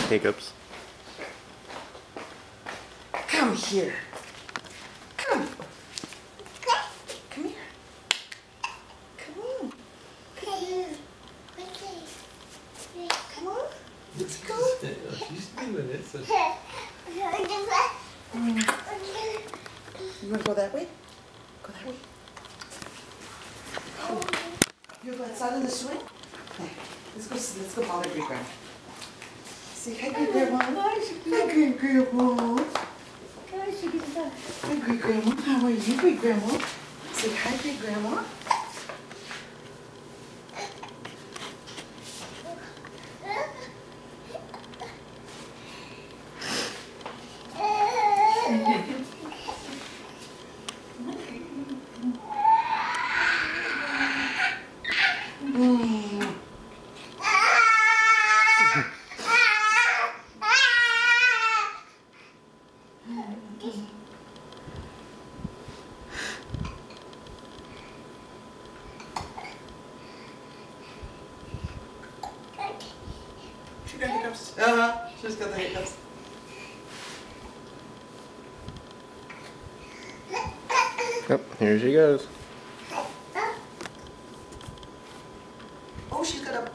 Hiccups. Come here. Come. Come here. Come on. Come here. Come on. Let's go. She's doing it. So. You want to go that way? Go that way. Oh. You go outside in the swing? Let's go bother Great Grandma. Say hi, Great Grandma. Hi, Great Grandma. Hi, Great Grandma. How are you, Great Grandma? Say hi, Great Grandma. She got hiccups. She's got the hiccups. Yep, here she goes. Oh, she's got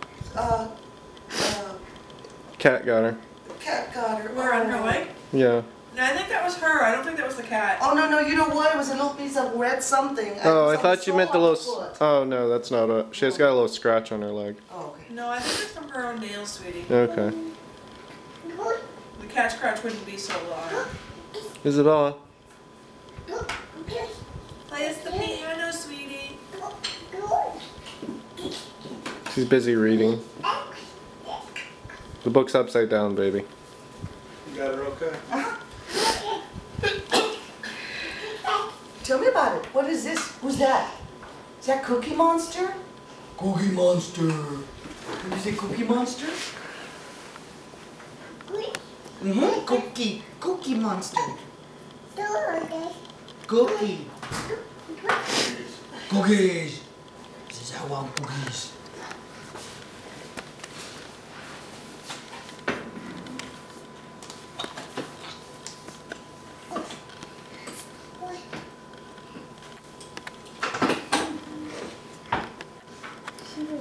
Cat got her. cat got her. Where, on her leg? Yeah. No, I think that was her. I don't think that was the cat. Oh, no, you know what? It was a little piece of red something. Oh, I It was thought you meant the on the little. foot. Oh no, that's not a. She's got a little scratch on her leg. Oh, okay. No, I think it's from her own nails, sweetie. Okay. The cat scratch wouldn't be so long. Is it all? Play us the piano, sweetie. She's busy reading. The book's upside down, baby. You got her okay? Tell me about it. What is this? Who's that? Is that Cookie Monster? Cookie Monster. Did you say Cookie Monster? Mm-hmm. Cookie Monster. Cookie. Cookies. This is how I want cookies.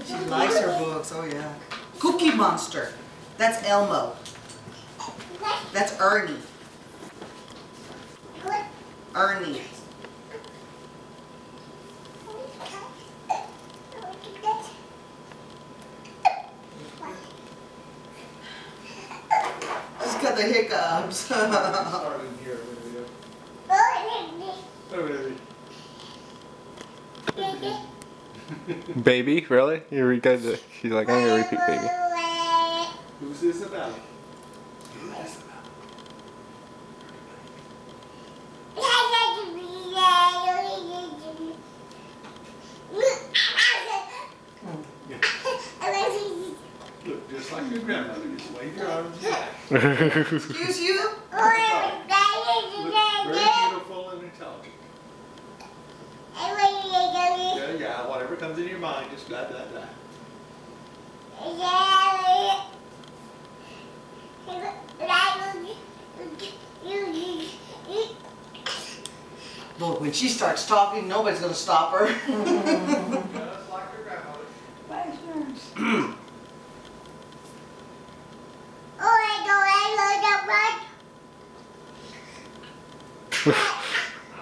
She likes her books, oh yeah. Cookie Monster. That's Elmo. That's Ernie. Ernie. She's got the hiccups. Starting here. Baby, really? You got to. She's like, I'm gonna repeat baby. Who's this about? Who's this about? Look, just like your grandmother, just wave your arms back. Excuse you? Look, very beautiful and intelligent. Yeah, whatever comes in your mind, just blah, blah, blah. Look, when she starts talking, nobody's gonna stop her. Just like your grandmother.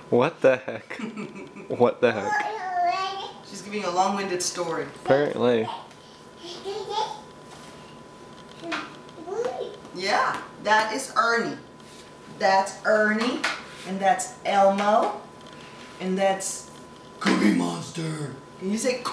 What the heck? What the heck? She's giving a long-winded story. Apparently. Yeah, that is Ernie. That's Ernie, and that's Elmo, and that's Cookie Monster. Can you say Cookie?